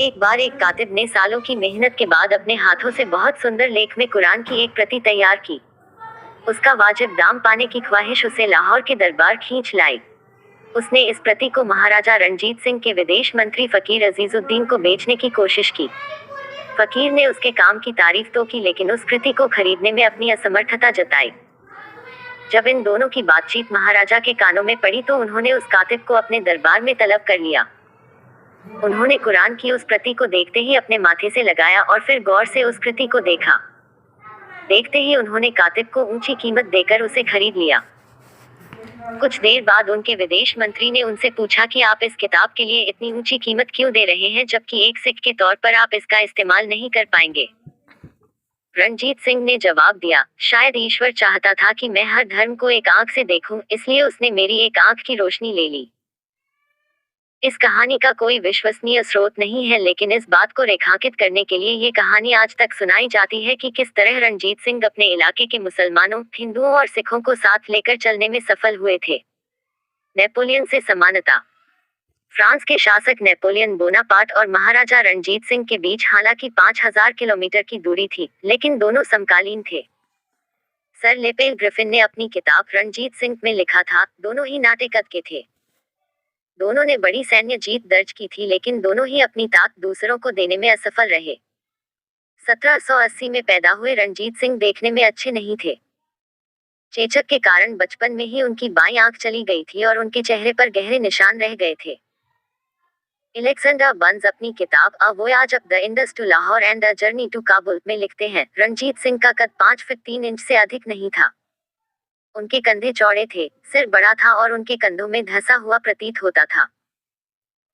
एक बार एक कातिब ने सालों की मेहनत के बाद अपने हाथों से बहुत सुंदर लेख में कुरान की एक प्रति तैयार की। उसका वाजिब दाम पाने की ख्वाहिश उसे लाहौर के दरबार खींच लाई। उसने इस प्रति को महाराजा रणजीत सिंह के विदेश मंत्री फकीर अजीजुद्दीन को बेचने की कोशिश की। फकीर ने उसके काम की तारीफ तो की, लेकिन उस कृति को खरीदने में अपनी असमर्थता जताई। जब इन दोनों की बातचीत महाराजा के कानों में पड़ी तो उन्होंने उस कातिब को अपने दरबार में तलब कर लिया। उन्होंने कुरान की उस प्रति को देखते ही अपने माथे से लगाया और फिर गौर से उस कृति को देखा। देखते ही उन्होंने कातिब को ऊंची कीमत देकर उसे खरीद लिया। कुछ देर बाद उनके विदेश मंत्री ने उनसे पूछा कि आप इस किताब के लिए इतनी ऊंची कीमत क्यों दे रहे हैं, जबकि एक सिख के तौर पर आप इसका इस्तेमाल नहीं कर पाएंगे। रणजीत सिंह ने जवाब दिया, शायद ईश्वर चाहता था कि मैं हर धर्म को एक आंख से देखूं, इसलिए उसने मेरी एक आंख की रोशनी ले ली। इस कहानी का कोई विश्वसनीय स्रोत नहीं है, लेकिन इस बात को रेखांकित करने के लिए ये कहानी आज तक सुनाई जाती है कि किस तरह रणजीत सिंह अपने इलाके के मुसलमानों, हिंदुओं और सिखों को साथ लेकर चलने में सफल हुए थे। नेपोलियन से समानता। फ्रांस के शासक नेपोलियन बोनापार्ट और महाराजा रणजीत सिंह के बीच हालांकि 5000 किलोमीटर की दूरी थी, लेकिन दोनों समकालीन थे। सर लेपेल ग्रिफिन ने अपनी किताब रणजीत सिंह में लिखा था, दोनों ही नाटे कद के थे। दोनों ने बड़ी सैन्य जीत दर्ज की थी, लेकिन दोनों ही अपनी ताकत दूसरों को देने में असफल रहे। 1780 में पैदा हुए रणजीत सिंह देखने में अच्छे नहीं थे। चेचक के कारण बचपन में ही उनकी बाईं आंख चली गई थी और उनके चेहरे पर गहरे निशान रह गए थे। एलेक्जेंडर बर्न्स अपनी किताब a voyage up the Indus to Lahore and a journey to Kabul में लिखते हैं, रणजीत सिंह का कद 5 फीट 3 इंच से अधिक नहीं था। उनके कंधे चौड़े थे, सिर बड़ा था और उनके कंधों में धंसा हुआ प्रतीत होता था।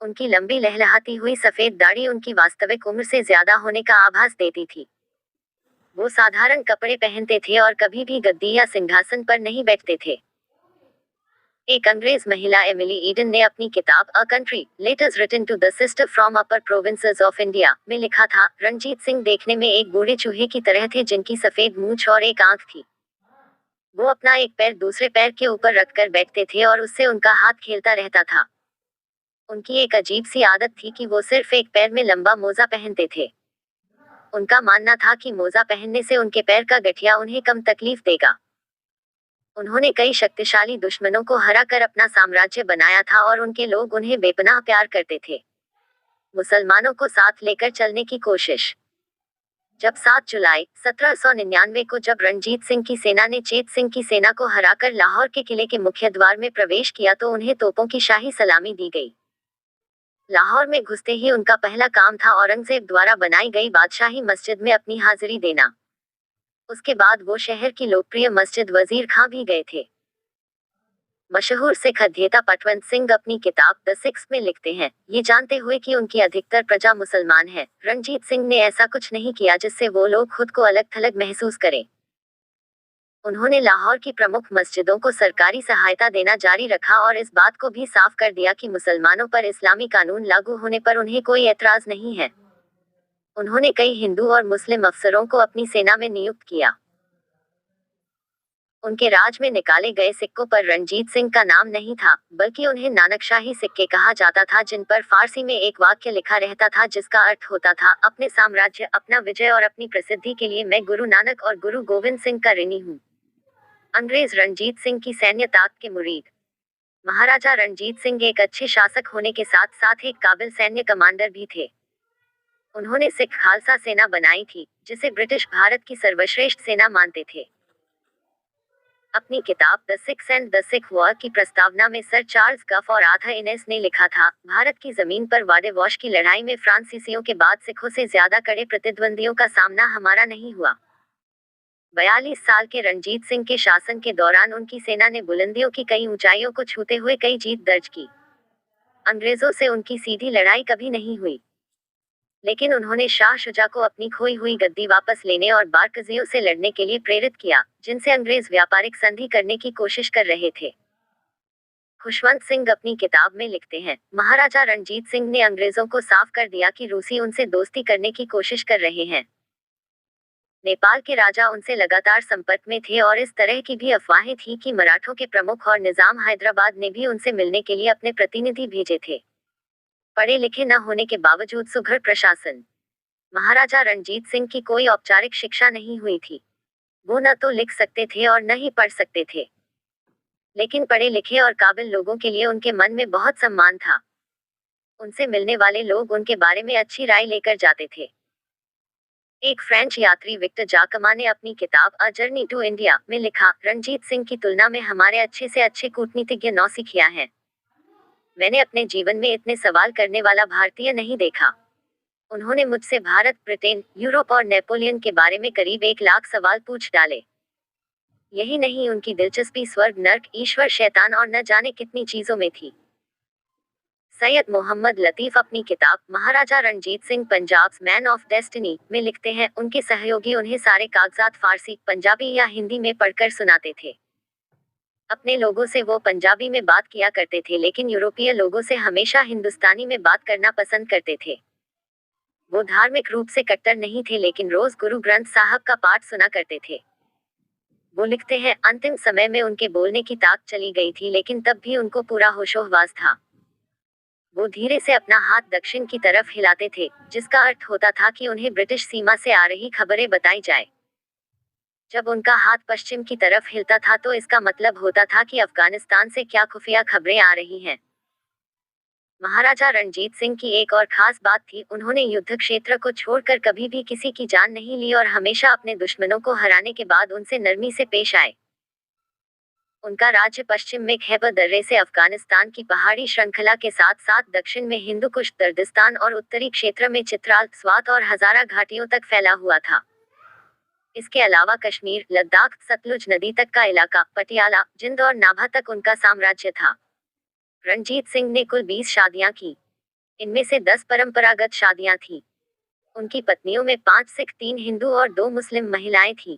उनकी लंबी लहलहाती हुई सफेद दाढ़ी उनकी वास्तविक उम्र से ज्यादा होने का आभास देती थी। वो साधारण कपड़े पहनते थे और कभी भी गद्दी या सिंहासन पर नहीं बैठते थे। एक अंग्रेज महिला एमिली ईडन ने अपनी किताब a country letters written to the sister from upper provinces of India में लिखा था, रणजीत सिंह देखने में एक बूढ़े चूहे की तरह थे जिनकी सफेद मूंछ और एक आंख थी। वो अपना एक पैर दूसरे पैर के ऊपर रखकर बैठते थे और उससे उनका हाथ खेलता रहता था। उनकी एक अजीब सी आदत थी कि वो सिर्फ एक पैर में लंबा मोजा पहनते थे। उनका मानना था कि मोजा पहनने से उनके पैर का गठिया उन्हें कम तकलीफ देगा। उन्होंने कई शक्तिशाली दुश्मनों को हराकर अपना साम्राज्य बनाया था और उनके लोग उन्हें बेपनाह प्यार करते थे। मुसलमानों को साथ लेकर चलने की कोशिश। जब 7 जुलाई 1799 को जब रणजीत सिंह की सेना ने चेत सिंह की सेना को हराकर लाहौर के किले के मुख्य द्वार में प्रवेश किया तो उन्हें तोपों की शाही सलामी दी गई। लाहौर में घुसते ही उनका पहला काम था औरंगजेब द्वारा बनाई गई बादशाही मस्जिद में अपनी हाजिरी देना। उसके बाद वो शहर की लोकप्रिय मस्जिद वजीर खां भी गए थे। मशहूर सिख अध्येता पटवंत सिंह अपनी किताब द सिक्स में लिखते हैं, ये जानते हुए कि उनकी अधिकतर प्रजा मुसलमान है, रणजीत सिंह ने ऐसा कुछ नहीं किया जिससे वो लोग खुद को अलग थलग महसूस करें। उन्होंने लाहौर की प्रमुख मस्जिदों को सरकारी सहायता देना जारी रखा और इस बात को भी साफ कर दिया कि मुसलमानों पर इस्लामी कानून लागू होने पर उन्हें कोई एतराज नहीं है। उन्होंने कई हिंदू और मुस्लिम अफसरों को अपनी सेना में नियुक्त किया। उनके राज में निकाले गए सिक्कों पर रणजीत सिंह का नाम नहीं था, बल्कि उन्हें नानकशाही सिक्के कहा जाता था, जिन पर फारसी में एक वाक्य लिखा रहता था जिसका अर्थ होता था, अपने साम्राज्य, अपना विजय और अपनी प्रसिद्धि के लिए मैं गुरु नानक और गुरु गोविंद सिंह का ऋणी हूँ। अंग्रेज रणजीत सिंह की सैन्य ताकत के मुरीद। महाराजा रणजीत सिंह एक अच्छे शासक होने के साथ साथ एक काबिल सैन्य कमांडर भी थे। उन्होंने सिख खालसा सेना बनाई थी, जिसे ब्रिटिश भारत की सर्वश्रेष्ठ सेना मानते थे। अपनी किताब the six and the Sikh war की प्रस्तावना में सर चार्ल्स गफ और आर्थर इनेस ने लिखा था, भारत की जमीन पर वाडेवॉश की लड़ाई में फ्रांसीसियों के बाद सिखों से ज्यादा कड़े प्रतिद्वंदियों का सामना हमारा नहीं हुआ। 42 साल के रणजीत सिंह के शासन के दौरान उनकी सेना ने बुलंदियों की कई ऊंचाइयों को छूते हुए कई जीत दर्ज की। अंग्रेजों से उनकी सीधी लड़ाई कभी नहीं हुई, लेकिन उन्होंने शाह शुजा को अपनी खोई हुई गद्दी वापस लेने और बारकजियों से लड़ने के लिए प्रेरित किया, जिनसे अंग्रेज व्यापारिक संधि करने की कोशिश कर रहे थे। खुशवंत सिंह अपनी किताब में लिखते हैं, महाराजा रणजीत सिंह ने अंग्रेजों को साफ कर दिया कि रूसी उनसे दोस्ती करने की कोशिश कर रहे हैं। नेपाल के राजा उनसे लगातार संपर्क में थे और इस तरह की भी अफवाहें थी कि मराठों के प्रमुख और निजाम हैदराबाद ने भी उनसे मिलने के लिए अपने प्रतिनिधि भेजे थे। पढ़े लिखे न होने के बावजूद सुघड़ प्रशासन। महाराजा रणजीत सिंह की कोई औपचारिक शिक्षा नहीं हुई थी। वो न तो लिख सकते थे और न ही पढ़ सकते थे, लेकिन पढ़े लिखे और काबिल लोगों के लिए उनके मन में बहुत सम्मान था। उनसे मिलने वाले लोग उनके बारे में अच्छी राय लेकर जाते थे। एक फ्रेंच यात्री विक्टर जाकमा ने अपनी किताब अ जर्नी टू इंडिया में लिखा, रणजीत सिंह की तुलना में हमारे अच्छे से अच्छे कूटनीतिज्ञ नौसिखिया हैं। मैंने अपने जीवन में इतने सवाल करने वाला भारतीय नहीं देखा। उन्होंने मुझसे भारत, ब्रिटेन, यूरोप और नेपोलियन के बारे में करीब 1 लाख सवाल पूछ डाले। यही नहीं, उनकी दिलचस्पी स्वर्ग, नर्क, ईश्वर, शैतान और न जाने कितनी चीजों में थी। सैयद मोहम्मद लतीफ अपनी किताब Maharaja Ranjit Singh Punjab's man of destiny में लिखते हैं, उनके सहयोगी उन्हें सारे कागजात फारसी, पंजाबी या हिंदी में पढ़कर सुनाते थे। अपने लोगों से वो पंजाबी में बात किया करते थे, लेकिन यूरोपीय लोगों से हमेशा हिंदुस्तानी में बात करना पसंद करते थे। वो धार्मिक रूप से कट्टर नहीं थे, लेकिन रोज गुरु ग्रंथ साहब का पाठ सुना करते थे। वो लिखते हैं, अंतिम समय में उनके बोलने की ताक चली गई थी, लेकिन तब भी उनको पूरा होशोहवास था। वो धीरे से अपना हाथ दक्षिण की तरफ हिलाते थे, जिसका अर्थ होता था कि उन्हें ब्रिटिश सीमा से आ रही खबरें बताई जाए। जब उनका हाथ पश्चिम की तरफ हिलता था तो इसका मतलब होता था कि अफगानिस्तान से क्या खुफिया खबरें आ रही हैं। महाराजा रणजीत सिंह की एक और खास बात थी, उन्होंने युद्ध क्षेत्र को छोड़कर कभी भी किसी की जान नहीं ली और हमेशा अपने दुश्मनों को हराने के बाद उनसे नरमी से पेश आए। उनका राज्य पश्चिम में खैबर दर्रे से अफगानिस्तान की पहाड़ी श्रृंखला के साथ साथ दक्षिण में हिंदू कुश, दर्दिस्तान और उत्तरी क्षेत्र में चित्राल, स्वात और हजारा घाटियों तक फैला हुआ था। इसके अलावा कश्मीर, लद्दाख, सतलुज नदी तक का इलाका, पटियाला, जिंद और नाभा तक उनका साम्राज्य था। रणजीत सिंह ने कुल 20 शादियां की। इनमें से 10 परंपरागत शादियां थीं। उनकी पत्नियों में 5 सिख, 3 हिंदू और 2 मुस्लिम महिलाएं थीं।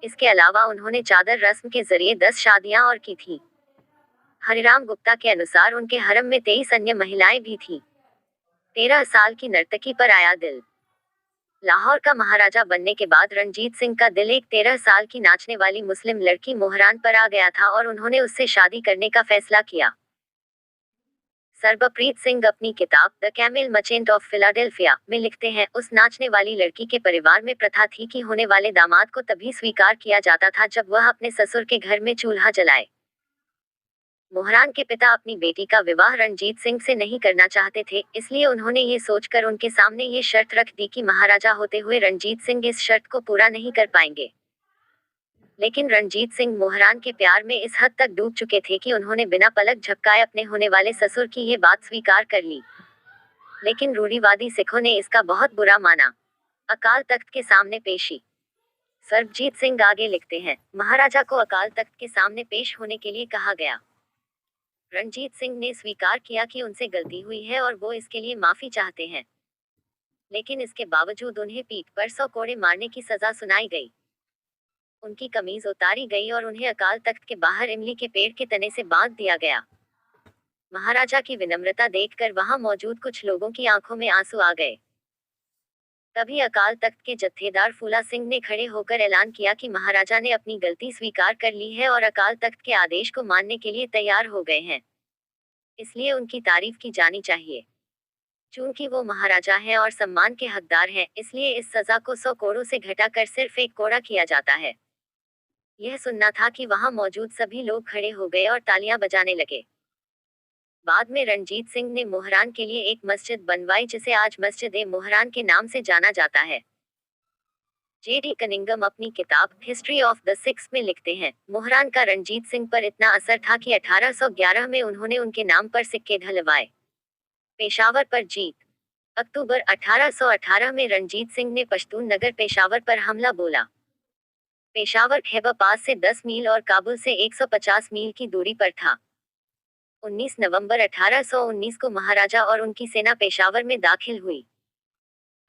इसके अलावा उन्होंने चादर रस्म के जरिए 10 शादियां और की थी। हरिराम गुप्ता के अनुसार उनके हरम में 23 अन्य महिलाएं भी थीं। 13 साल की नर्तकी पर आया दिल। लाहौर का महाराजा बनने के बाद रणजीत सिंह का दिल एक 13 साल की नाचने वाली मुस्लिम लड़की मोहरान पर आ गया था और उन्होंने उससे शादी करने का फैसला किया। सरबप्रीत सिंह अपनी किताब the camel merchant of Philadelphia में लिखते हैं, उस नाचने वाली लड़की के परिवार में प्रथा थी कि होने वाले दामाद को तभी स्वीकार किया जाता था जब वह अपने ससुर के घर में चूल्हा जलाए। मोहरान के पिता अपनी बेटी का विवाह रणजीत सिंह से नहीं करना चाहते थे, इसलिए उन्होंने ये सोचकर उनके सामने ये शर्त रख दी कि महाराजा होते हुए रणजीत सिंह इस शर्त को पूरा नहीं कर पाएंगे। लेकिन रणजीत सिंह मोहरान के प्यार में इस हद तक डूब चुके थे कि उन्होंने बिना पलक झपकाए अपने होने वाले ससुर की ये बात स्वीकार कर ली। लेकिन रूढ़िवादी सिखों ने इसका बहुत बुरा माना। अकाल तख्त के सामने पेशी। सरबजीत सिंह आगे लिखते हैं, महाराजा को अकाल तख्त के सामने पेश होने के लिए कहा गया। रणजीत सिंह ने स्वीकार किया कि उनसे गलती हुई है और वो इसके लिए माफी चाहते हैं। लेकिन इसके बावजूद उन्हें पीठ पर 100 कोड़े मारने की सजा सुनाई गई। उनकी कमीज उतारी गई और उन्हें अकाल तख्त के बाहर इमली के पेड़ के तने से बांध दिया गया। महाराजा की विनम्रता देखकर वहां मौजूद कुछ लोगों की आंखों में आंसू आ गए। तभी अकाल तख्त के जत्थेदार फूला सिंह ने खड़े होकर ऐलान किया कि महाराजा ने अपनी गलती स्वीकार कर ली है और अकाल तख्त के आदेश को मानने के लिए तैयार हो गए हैं। इसलिए उनकी तारीफ की जानी चाहिए। चूंकि वो महाराजा हैं और सम्मान के हकदार हैं, इसलिए इस सजा को 100 कोड़ों से घटाकर सिर्फ 1 कोड़ा किया जाता है। यह सुनना था कि वहां मौजूद सभी लोग खड़े हो गए और तालियां बजाने लगे। बाद में रणजीत सिंह ने मोहरान के लिए एक मस्जिद बनवाई जिसे आज मस्जिद ए मोहरान के नाम से जाना जाता है। जेडी कनिंगम अपनी किताब हिस्ट्री ऑफ द सिक्स में लिखते हैं, मोहरान का रणजीत सिंह पर इतना असर था कि 1811 में उन्होंने उनके नाम पर सिक्के ढलवाए। पेशावर पर जीत। अक्टूबर 1818 में रणजीत सिंह ने पश्तून नगर पेशावर पर हमला बोला। पेशावर खैबर पास से 10 मील और काबुल से 150 मील की दूरी पर था। 19 नवंबर 1819 को महाराजा और उनकी सेना पेशावर में दाखिल हुई।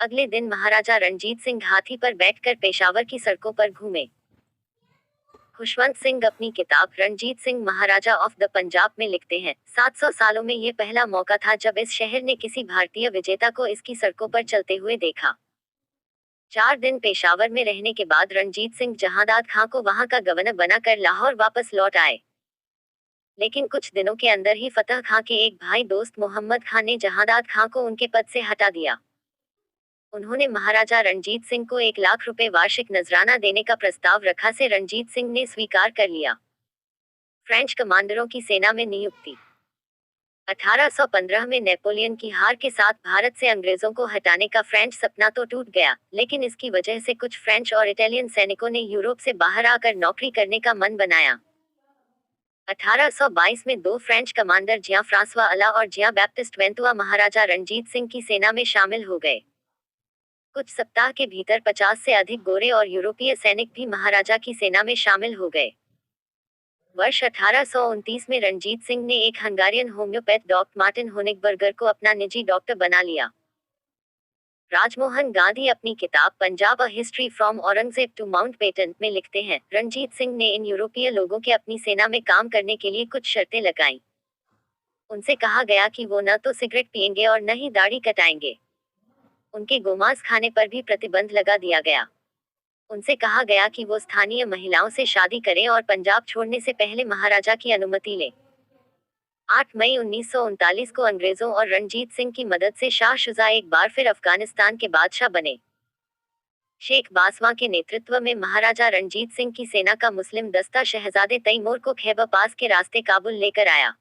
अगले दिन महाराजा रणजीत सिंह हाथी पर बैठकर पेशावर की सड़कों पर घूमे। खुशवंत सिंह अपनी किताब रणजीत सिंह महाराजा ऑफ द पंजाब में लिखते हैं, 700 सालों में ये पहला मौका था जब इस शहर ने किसी भारतीय विजेता को इसकी सड़कों पर चलते हुए देखा। 4 दिन पेशावर में रहने के बाद रणजीत सिंह जहांदाद खां को वहां का गवर्नर बनाकर लाहौर वापस लौट आए। लेकिन कुछ दिनों के अंदर ही फतह खां के एक भाई दोस्त मोहम्मद खान ने जहादात खां को उनके पद से हटा दिया। उन्होंने महाराजा रणजीत सिंह को 1 लाख रुपए वार्षिक नजराना देने का प्रस्ताव रखा से रणजीत सिंह ने स्वीकार कर लिया। फ्रेंच कमांडरों की सेना में नियुक्ति। 1815 में नेपोलियन की हार के साथ भारत से अंग्रेजों को हटाने का फ्रेंच सपना तो टूट गया, लेकिन इसकी वजह से कुछ फ्रेंच और इटालियन सैनिकों ने यूरोप से बाहर आकर नौकरी करने का मन बनाया। 1822 में 2 फ्रेंच कमांडर जियां फ्रांसवा अला और जियां बैप्टिस्ट वेंतुआ महाराजा रणजीत सिंह की सेना में शामिल हो गए। कुछ सप्ताह के भीतर 50 से अधिक गोरे और यूरोपीय सैनिक भी महाराजा की सेना में शामिल हो गए। वर्ष 1829 में रणजीत सिंह ने एक हंगारियन होम्योपैथ डॉक्टर मार्टिन होनिगबर्गर को अपना निजी डॉक्टर बना लिया। राजमोहन गांधी अपनी किताब Punjab a history from Aurangzeb to Mountbatten में लिखते हैं, रणजीत सिंह ने इन यूरोपीय लोगों के अपनी सेना में काम करने के लिए कुछ शर्तें लगाईं। उनसे कहा गया कि वो न तो सिगरेट पिएंगे और न ही दाढ़ी कटाएंगे। उनके गोमांस खाने पर भी प्रतिबंध लगा दिया गया। उनसे कहा गया कि वो स्थानीय महिलाओं से शादी करें और पंजाब छोड़ने से पहले महाराजा की अनुमति लें। 8 मई 1939 को अंग्रेजों और रणजीत सिंह की मदद से शाह शुजा एक बार फिर अफगानिस्तान के बादशाह बने। शेख बासवा के नेतृत्व में महाराजा रणजीत सिंह की सेना का मुस्लिम दस्ता शहजादे तैमूर को खैबर पास के रास्ते काबुल लेकर आया।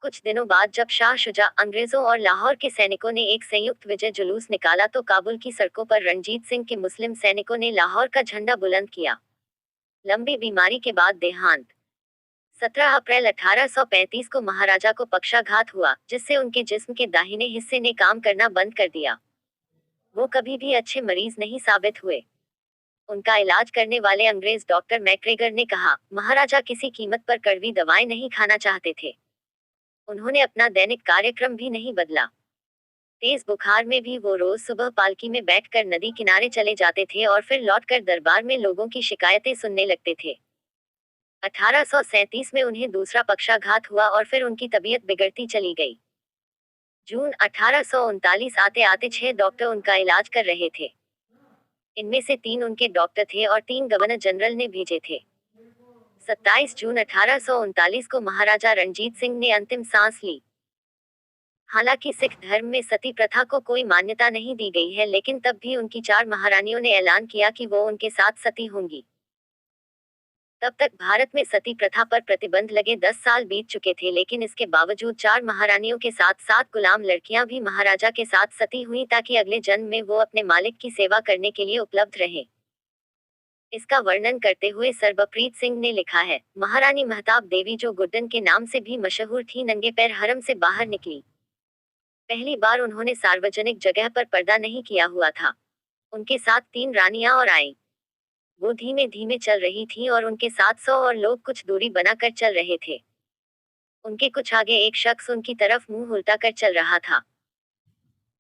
कुछ दिनों बाद जब शाह शुजा, अंग्रेजों और लाहौर के सैनिकों ने एक संयुक्त विजय जुलूस निकाला तो काबुल की सड़कों पर रणजीत सिंह के मुस्लिम सैनिकों ने लाहौर का झंडा बुलंद किया। लंबी बीमारी के बाद देहांत। 17 अप्रैल 1835 को महाराजा को पक्षाघात हुआ, जिससे उनके जिस्म के दाहिने हिस्से ने काम करना बंद कर दिया। वो कभी भी अच्छे मरीज नहीं साबित हुए। उनका इलाज करने वाले अंग्रेज डॉक्टर मैक्रेगर ने कहा, महाराजा किसी कीमत पर कड़वी दवाएं नहीं खाना चाहते थे। उन्होंने अपना दैनिक कार्यक्रम भी नहीं बदला। तेज बुखार में भी वो रोज सुबह पालकी में बैठकर नदी किनारे चले जाते थे और फिर लौटकर दरबार में लोगों की शिकायतें सुनने लगते थे। 1837 में उन्हें दूसरा पक्षाघात हुआ और फिर उनकी तबीयत बिगड़ती चली गई। जून 1839 आते आते 6 डॉक्टर उनका इलाज कर रहे थे। इनमें से 3 उनके डॉक्टर थे और 3 गवर्नर जनरल ने भेजे थे। 27 जून 1839 को महाराजा रणजीत सिंह ने अंतिम सांस ली। हालांकि सिख धर्म में सती प्रथा को कोई मान्यता नहीं दी गई है, लेकिन तब भी उनकी 4 महारानियों ने ऐलान किया कि वो उनके साथ सती होंगी। तब तक भारत में सती प्रथा पर प्रतिबंध लगे 10 साल बीत चुके थे, लेकिन इसके बावजूद 4 महारानियों के साथ 7 गुलाम लड़कियां भी महाराजा के साथ सती हुई ताकि अगले जन्म में वो अपने मालिक की सेवा करने के लिए उपलब्ध रहें। इसका वर्णन करते हुए सरबप्रीत सिंह ने लिखा है, महारानी महताब देवी जो गुड्डन के नाम से भी मशहूर थी, नंगे पैर हरम से बाहर निकली। पहली बार उन्होंने सार्वजनिक जगह पर पर्दा नहीं किया हुआ था। उनके साथ 3 रानियां और आईं। वो धीमे धीमे चल रही थीं और उनके साथ 100 और लोग कुछ दूरी बनाकर चल रहे थे। उनके कुछ आगे एक शख्स उनकी तरफ मुंह उल्टा कर चल रहा था।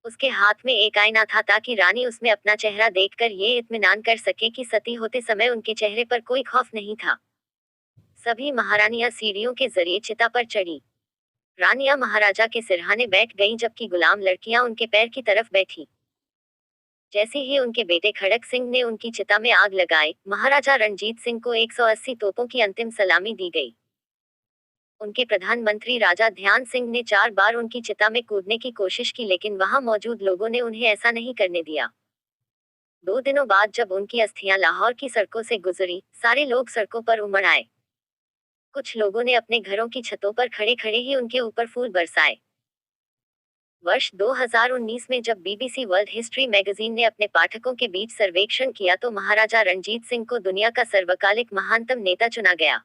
उसके हाथ में एक आईना था ताकि रानी उसमें अपना चेहरा देखकर ये इत्मीनान कर सके कि सती होते समय उनके चेहरे पर कोई खौफ नहीं था। सभी महारानियां सीढ़ियों के जरिए चिता पर चढ़ी। रानियां महाराजा के सिरहाने बैठ गईं, जबकि गुलाम लड़कियां उनके पैर की तरफ बैठी। जैसे ही उनके बेटे खड़क सिंह ने उनकी चिता में आग लगाई, महाराजा रणजीत सिंह को 180 तोपों की अंतिम सलामी दी गई। उनके प्रधानमंत्री राजा ध्यान सिंह ने 4 बार उनकी चिता में कूदने की कोशिश की, लेकिन वहां मौजूद लोगों ने उन्हें ऐसा नहीं करने दिया। 2 दिनों बाद जब उनकी अस्थियां लाहौर की सड़कों से गुजरी, सारे लोग सड़कों पर उमड़ आए। कुछ लोगों ने अपने घरों की छतों पर खड़े खड़े ही उनके ऊपर फूल बरसाए। वर्ष 2019 में जब बीबीसी वर्ल्ड हिस्ट्री मैगजीन ने अपने पाठकों के बीच सर्वेक्षण किया तो महाराजा रणजीत सिंह को दुनिया का सर्वकालिक महानतम नेता चुना गया।